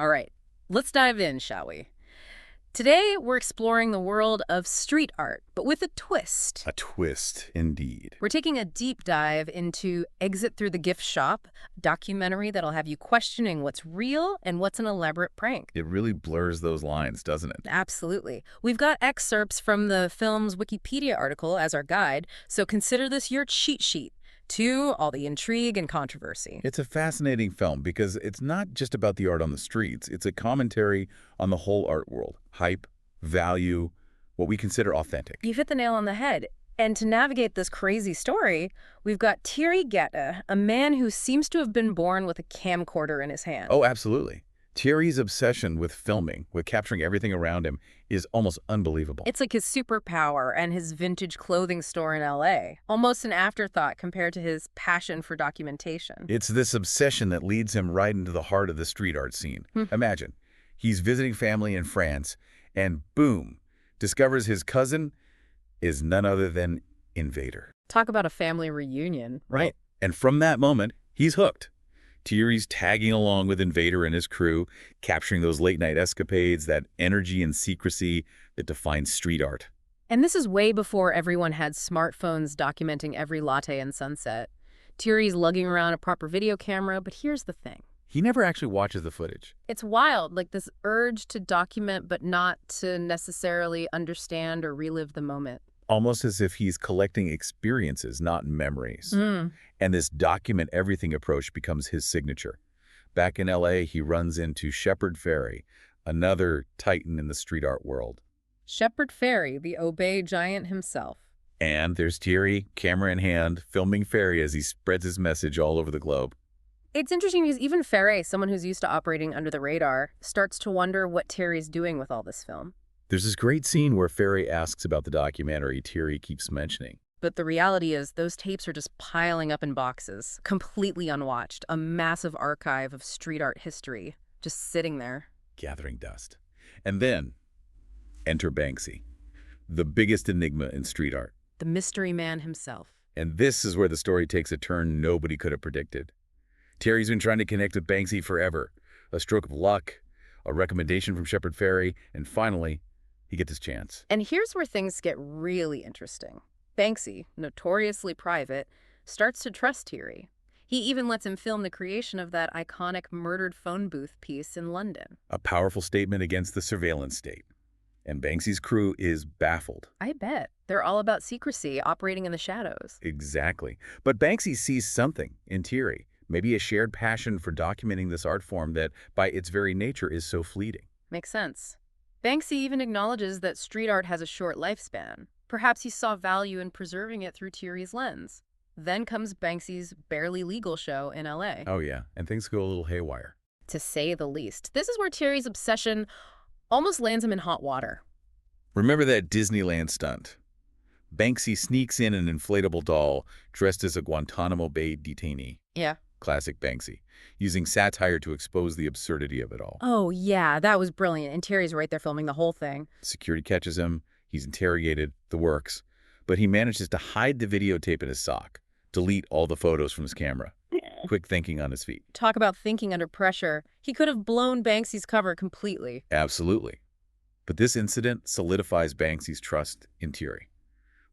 All right, let's dive in, shall we? Today, we're exploring the world of street art, but with a twist. A twist, indeed. We're taking a deep dive into Exit Through the Gift Shop, a documentary that'll have you questioning what's real and what's an elaborate prank. It really blurs those lines, doesn't it? Absolutely. We've got excerpts from the film's Wikipedia article as our guide, so consider this your cheat sheet to all the intrigue and controversy. It's a fascinating film because it's not just about the art on the streets. It's a commentary on the whole art world. Hype, value, what we consider authentic. You've hit the nail on the head. And to navigate this crazy story, we've got Thierry Guetta, a man who seems to have been born with a camcorder in his hand. Oh, absolutely. Thierry's obsession with filming, with capturing everything around him, is almost unbelievable. It's like his superpower and his vintage clothing store in LA. Almost an afterthought compared to his passion for documentation. It's this obsession that leads him right into the heart of the street art scene. Imagine, he's visiting family in France, and boom, discovers his cousin is none other than Invader. Talk about a family reunion. Right. And from that moment, he's hooked. Thierry's tagging along with Invader and his crew, capturing those late-night escapades, that energy and secrecy that defines street art. And this is way before everyone had smartphones documenting every latte and sunset. Thierry's lugging around a proper video camera, but here's the thing. He never actually watches the footage. It's wild, like this urge to document but not to necessarily understand or relive the moment. Almost as if he's collecting experiences, not memories. And this document everything approach becomes his signature. Back in LA, he runs into Shepard Fairey, another titan in the street art world. Shepard Fairey, the obey giant himself. And there's Thierry, camera in hand, filming Fairey as he spreads his message all over the globe. It's interesting because even Fairey, someone who's used to operating under the radar, starts to wonder what Thierry's doing with all this film. There's this great scene where Fairey asks about the documentary Thierry keeps mentioning. But the reality is those tapes are just piling up in boxes, completely unwatched, a massive archive of street art history just sitting there. Gathering dust. And then, enter Banksy, the biggest enigma in street art. The mystery man himself. And this is where the story takes a turn nobody could have predicted. Thierry's been trying to connect with Banksy forever. A stroke of luck, a recommendation from Shepard Fairey, and finally, he gets his chance. And here's where things get really interesting. Banksy, notoriously private, starts to trust Thierry. He even lets him film the creation of that iconic murdered phone booth piece in London. A powerful statement against the surveillance state. And Banksy's crew is baffled. I bet. They're all about secrecy, operating in the shadows. Exactly. But Banksy sees something in Thierry, maybe a shared passion for documenting this art form that, by its very nature, is so fleeting. Makes sense. Banksy even acknowledges that street art has a short lifespan. Perhaps he saw value in preserving it through Thierry's lens. Then comes Banksy's barely legal show in LA. Oh yeah, and things go a little haywire. To say the least. This is where Thierry's obsession almost lands him in hot water. Remember that Disneyland stunt? Banksy sneaks in an inflatable doll dressed as a Guantanamo Bay detainee. Yeah. Classic Banksy, using satire to expose the absurdity of it all. Oh, yeah, that was brilliant. And Thierry's right there filming the whole thing. Security catches him. He's interrogated, the works, but he manages to hide the videotape in his sock, delete all the photos from his camera. Quick thinking on his feet. Talk about thinking under pressure. He could have blown Banksy's cover completely. Absolutely. But this incident solidifies Banksy's trust in Thierry.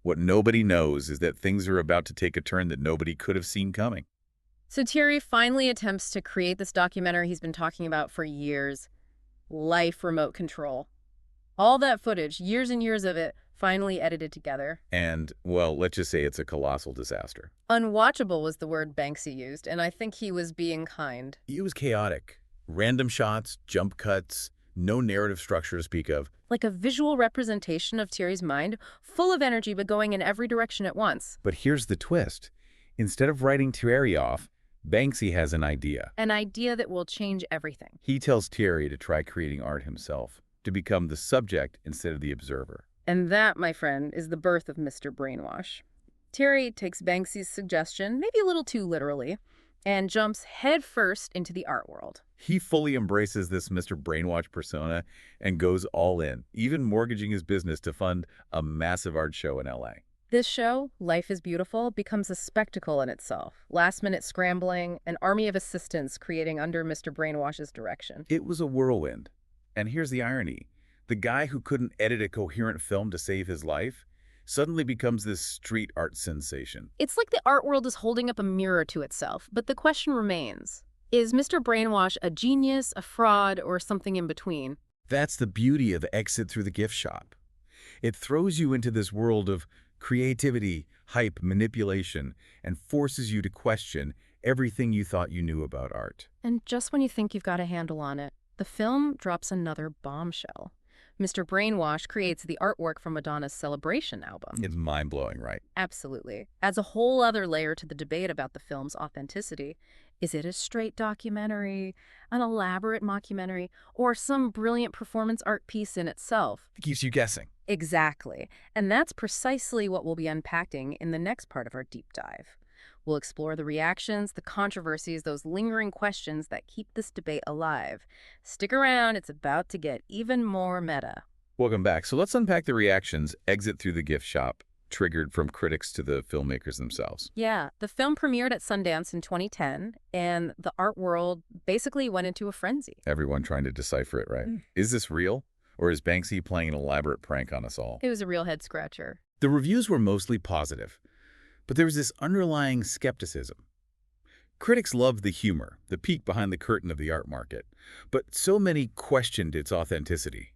What nobody knows is that things are about to take a turn that nobody could have seen coming. So Thierry finally attempts to create this documentary he's been talking about for years. Life remote control. All that footage, years and years of it, finally edited together. And, well, let's just say it's a colossal disaster. Unwatchable was the word Banksy used, and I think he was being kind. It was chaotic. Random shots, jump cuts, no narrative structure to speak of. Like a visual representation of Thierry's mind, full of energy but going in every direction at once. But here's the twist. Instead of writing Thierry off, Banksy has an idea. An idea that will change everything. He tells Thierry to try creating art himself, to become the subject instead of the observer. And that, my friend, is the birth of Mr. Brainwash. Thierry takes Banksy's suggestion, maybe a little too literally, and jumps headfirst into the art world. He fully embraces this Mr. Brainwash persona and goes all in, even mortgaging his business to fund a massive art show in LA. This show, Life is Beautiful, becomes a spectacle in itself. Last-minute scrambling, an army of assistants creating under Mr. Brainwash's direction. It was a whirlwind. And here's the irony. The guy who couldn't edit a coherent film to save his life suddenly becomes this street art sensation. It's like the art world is holding up a mirror to itself, but the question remains, is Mr. Brainwash a genius, a fraud, or something in between? That's the beauty of Exit Through the Gift Shop. It throws you into this world of creativity, hype, manipulation, and forces you to question everything you thought you knew about art. And just when you think you've got a handle on it, the film drops another bombshell. Mr. Brainwash creates the artwork from Madonna's Celebration album. It's mind-blowing, right? Absolutely. Adds a whole other layer to the debate about the film's authenticity. Is it a straight documentary, an elaborate mockumentary, or some brilliant performance art piece in itself? It keeps you guessing. Exactly. And that's precisely what we'll be unpacking in the next part of our deep dive. We'll explore the reactions, the controversies, those lingering questions that keep this debate alive. Stick around, it's about to get even more meta. Welcome back. So let's unpack the reactions Exit Through the Gift Shop triggered from critics to the filmmakers themselves. Yeah, the film premiered at Sundance in 2010, and the art world basically went into a frenzy. Everyone trying to decipher it, right? Is this real? Or is Banksy playing an elaborate prank on us all? It was a real head-scratcher. The reviews were mostly positive, but there was this underlying skepticism. Critics loved the humor, the peek behind the curtain of the art market, but so many questioned its authenticity.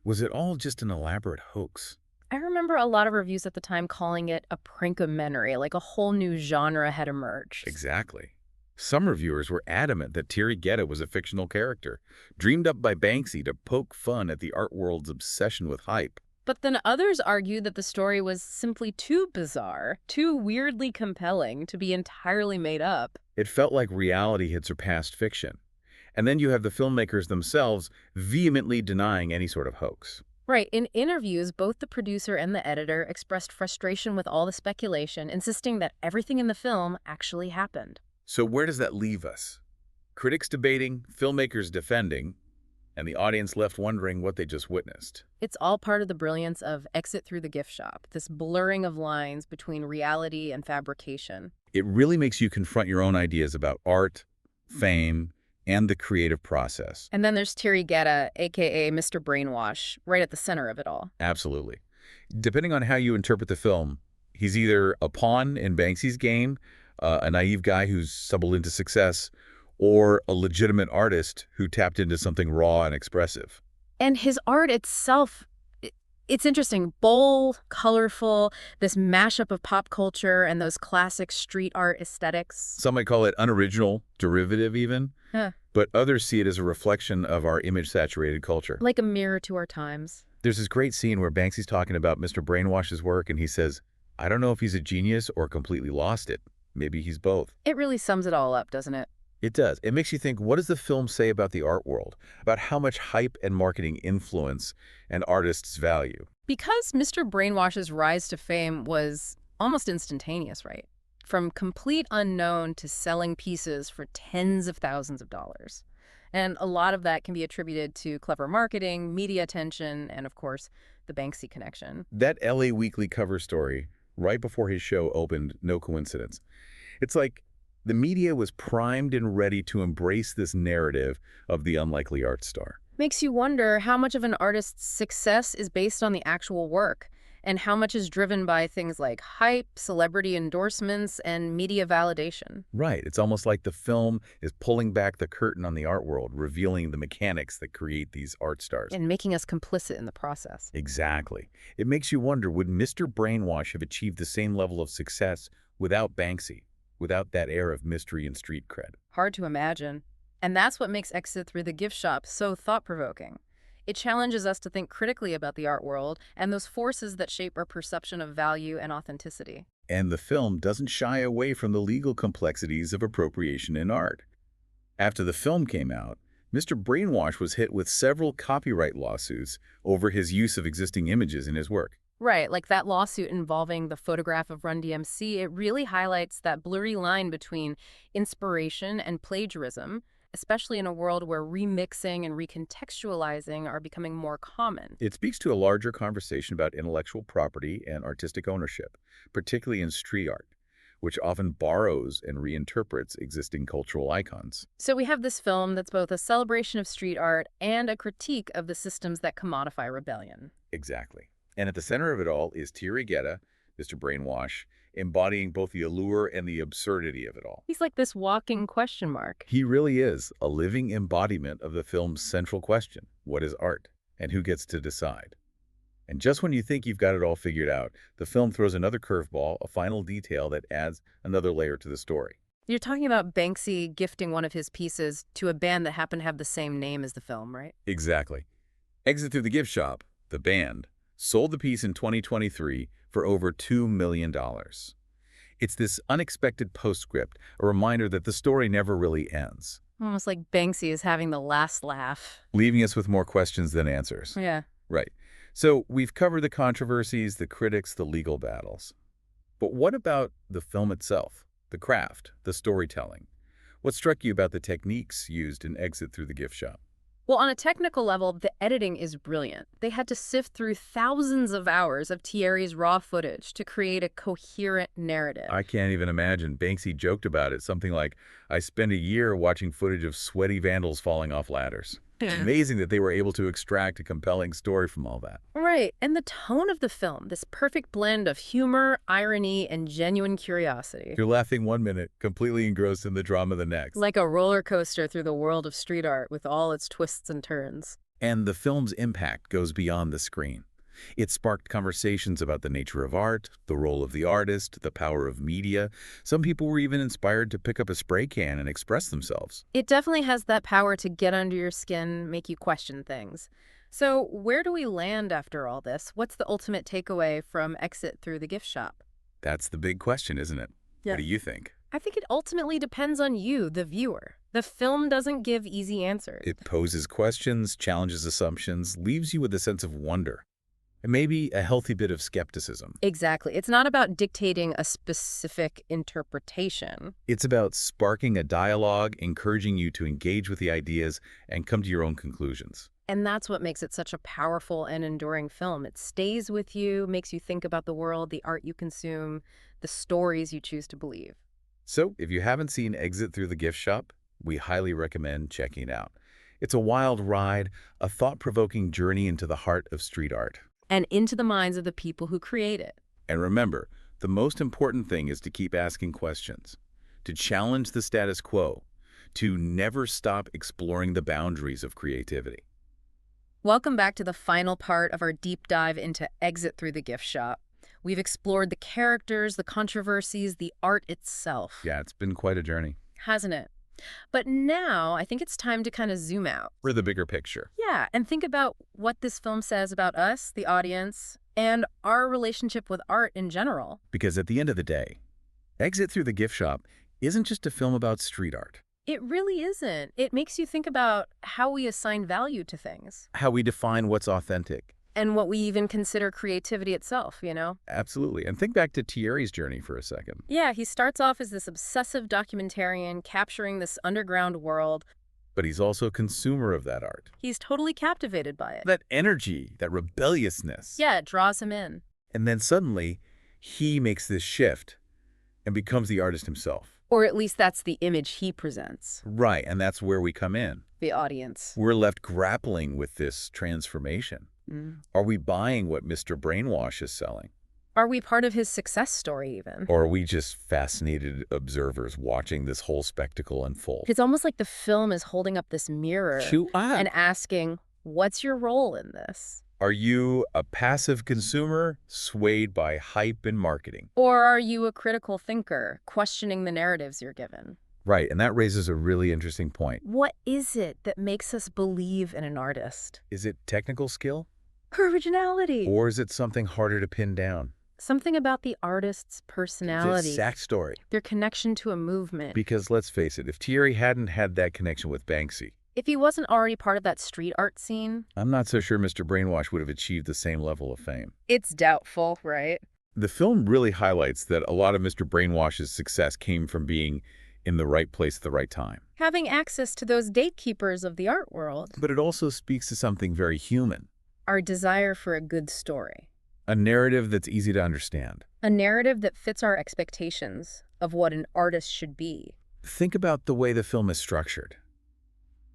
Was it all just an elaborate hoax? I remember a lot of reviews at the time calling it a prankomentary, like a whole new genre had emerged. Exactly. Some reviewers were adamant that Thierry Guetta was a fictional character, dreamed up by Banksy to poke fun at the art world's obsession with hype. But then others argued that the story was simply too bizarre, too weirdly compelling to be entirely made up. It felt like reality had surpassed fiction. And then you have the filmmakers themselves vehemently denying any sort of hoax. Right. In interviews, both the producer and the editor expressed frustration with all the speculation, insisting that everything in the film actually happened. So where does that leave us? Critics debating, filmmakers defending, and the audience left wondering what they just witnessed. It's all part of the brilliance of Exit Through the Gift Shop, this blurring of lines between reality and fabrication. It really makes you confront your own ideas about art, fame, and the creative process. And then there's Thierry Guetta, a.k.a. Mr. Brainwash, right at the center of it all. Absolutely. Depending on how you interpret the film, he's either a pawn in Banksy's game, a naive guy who's stumbled into success, or a legitimate artist who tapped into something raw and expressive. And his art itself, it's interesting, bold, colorful, this mashup of pop culture and those classic street art aesthetics. Some might call it unoriginal, derivative even, Huh. but others see it as a reflection of our image-saturated culture. Like a mirror to our times. There's this great scene where Banksy's talking about Mr. Brainwash's work, and he says, I don't know if he's a genius or completely lost it. Maybe he's both. It really sums it all up, doesn't it? It does. It makes you think, what does the film say about the art world? About how much hype and marketing influence an artist's value? Because Mr. Brainwash's rise to fame was almost instantaneous, right? From complete unknown to selling pieces for tens of thousands of dollars. And a lot of that can be attributed to clever marketing, media attention, and of course, the Banksy connection. That LA Weekly cover story, right before his show opened, no coincidence. It's like the media was primed and ready to embrace this narrative of the unlikely art star. Makes you wonder how much of an artist's success is based on the actual work, and how much is driven by things like hype, celebrity endorsements, and media validation. Right. It's almost like the film is pulling back the curtain on the art world, revealing the mechanics that create these art stars. And making us complicit in the process. Exactly. It makes you wonder, would Mr. Brainwash have achieved the same level of success without Banksy, without that air of mystery and street cred? Hard to imagine. And that's what makes Exit Through the Gift Shop so thought-provoking. It challenges us to think critically about the art world and those forces that shape our perception of value and authenticity. And the film doesn't shy away from the legal complexities of appropriation in art. After the film came out, Mr. Brainwash was hit with several copyright lawsuits over his use of existing images in his work. Right, like that lawsuit involving the photograph of Run DMC, it really highlights that blurry line between inspiration and plagiarism, especially in a world where remixing and recontextualizing are becoming more common. It speaks to a larger conversation about intellectual property and artistic ownership, particularly in street art, which often borrows and reinterprets existing cultural icons. So we have this film that's both a celebration of street art and a critique of the systems that commodify rebellion. Exactly. And at the center of it all is Thierry Guetta, Mr. Brainwash, embodying both the allure and the absurdity of it all. He's like this walking question mark. He really is a living embodiment of the film's central question: what is art, and who gets to decide? And just when you think you've got it all figured out, the film throws another curveball, a final detail that adds another layer to the story. You're talking about Banksy gifting one of his pieces to a band that happened to have the same name as the film, right? Exactly. Exit Through the Gift Shop, the band, sold the piece in 2023 for over $2 million. It's this unexpected postscript, a reminder that the story never really ends, Almost like Banksy is having the last laugh. leaving us with more questions than answers. Yeah. Right. So we've covered the controversies, the critics, the legal battles. But what about the film itself, the craft, the storytelling? What struck you about the techniques used in Exit Through the Gift Shop? Well, on a technical level, the editing is brilliant. They had to sift through thousands of hours of Thierry's raw footage to create a coherent narrative. I can't even imagine. Banksy joked about it, something like, "I spent a year watching footage of sweaty vandals falling off ladders." It's amazing that they were able to extract a compelling story from all that. Right, and the tone of the film, this perfect blend of humor, irony, and genuine curiosity. You're laughing one minute, completely engrossed in the drama the next. Like a roller coaster through the world of street art with all its twists and turns. And the film's impact goes beyond the screen. It sparked conversations about the nature of art, the role of the artist, the power of media. Some people were even inspired to pick up a spray can and express themselves. It definitely has that power to get under your skin, make you question things. So where do we land after all this? What's the ultimate takeaway from Exit Through the Gift Shop? That's the big question, isn't it? Yeah. What do you think? I think it ultimately depends on you, the viewer. The film doesn't give easy answers. It poses questions, challenges assumptions, leaves you with a sense of wonder, and maybe a healthy bit of skepticism. Exactly. It's not about dictating a specific interpretation. It's about sparking a dialogue, encouraging you to engage with the ideas and come to your own conclusions. And that's what makes it such a powerful and enduring film. It stays with you, makes you think about the world, the art you consume, the stories you choose to believe. So, if you haven't seen Exit Through the Gift Shop, we highly recommend checking it out. It's a wild ride, a thought-provoking journey into the heart of street art. And into the minds of the people who create it. And remember, the most important thing is to keep asking questions, to challenge the status quo, to never stop exploring the boundaries of creativity. Welcome back to the final part of our deep dive into Exit Through the Gift Shop. We've explored the characters, the controversies, the art itself. Yeah, it's been quite a journey. Hasn't it? But now I think it's time to kind of zoom out. For the bigger picture. Yeah, and think about what this film says about us, the audience, and our relationship with art in general. Because at the end of the day, Exit Through the Gift Shop isn't just a film about street art. It really isn't. It makes you think about how we assign value to things. How we define what's authentic. And what we even consider creativity itself, you know? Absolutely. And think back to Thierry's journey for a second. Yeah, he starts off as this obsessive documentarian capturing this underground world. But he's also a consumer of that art. He's totally captivated by it. That energy, that rebelliousness. Yeah, it draws him in. And then suddenly, he makes this shift and becomes the artist himself. Or at least that's the image he presents. Right, and that's where we come in. The audience. We're left grappling with this transformation. Are we buying what Mr. Brainwash is selling? Are we part of his success story even? Or are we just fascinated observers watching this whole spectacle unfold? It's almost like the film is holding up this mirror and asking, what's your role in this? Are you a passive consumer swayed by hype and marketing? Or are you a critical thinker, questioning the narratives you're given? Right, and that raises a really interesting point. What is it that makes us believe in an artist? Is it technical skill? Originality. Or is it something harder to pin down? Something about the artist's personality. The exact story. Their connection to a movement. Because let's face it, if Thierry hadn't had that connection with Banksy, if he wasn't already part of that street art scene, I'm not so sure Mr. Brainwash would have achieved the same level of fame. it's doubtful, right? The film really highlights that a lot of Mr. Brainwash's success came from being in the right place at the right time. having access to those gatekeepers of the art world. But it also speaks to something very human, Our desire for a good story. a narrative that's easy to understand. A narrative that fits our expectations of what an artist should be. Think about the way the film is structured.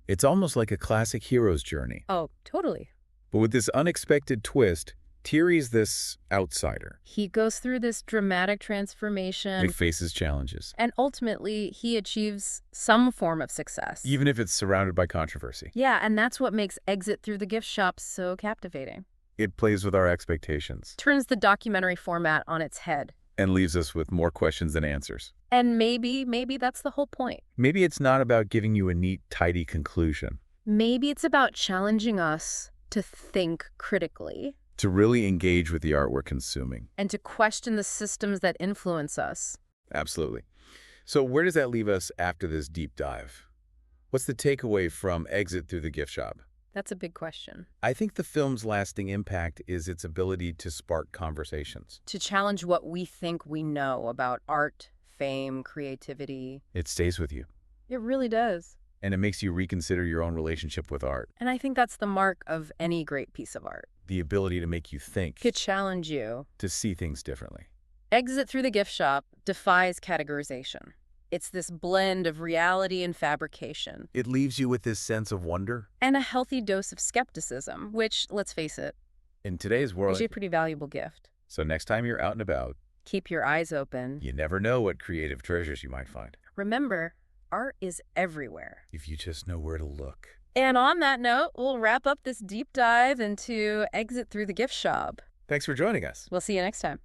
It's almost like a classic hero's journey. Oh, totally. But with this unexpected twist, Thierry's this outsider. He goes through this dramatic transformation. He faces challenges, And ultimately, he achieves some form of success. even if it's surrounded by controversy. Yeah, and that's what makes Exit Through the Gift Shop so captivating. It plays with our expectations Turns the documentary format on its head. and leaves us with more questions than answers. And maybe that's the whole point. Maybe it's not about giving you a neat, tidy conclusion. Maybe it's about challenging us to think critically. To really engage with the art we're consuming. And to question the systems that influence us. Absolutely. So where does that leave us after this deep dive? What's the takeaway from Exit Through the Gift Shop? That's a big question. I think the film's lasting impact is its ability to spark conversations. To challenge what we think we know about art, fame, creativity. It stays with you, It really does. and it makes you reconsider your own relationship with art. And I think that's the mark of any great piece of art. The ability to make you think, To challenge you. to see things differently. Exit Through the Gift Shop defies categorization. It's this blend of reality and fabrication. It leaves you with this sense of wonder. And a healthy dose of skepticism, which, let's face it, In today's is world, a pretty valuable gift. so next time you're out and about, Keep your eyes open. you never know what creative treasures you might find, Remember, art is everywhere. if you just know where to look. And on that note, we'll wrap up this deep dive into Exit Through the Gift Shop. Thanks for joining us. We'll see you next time.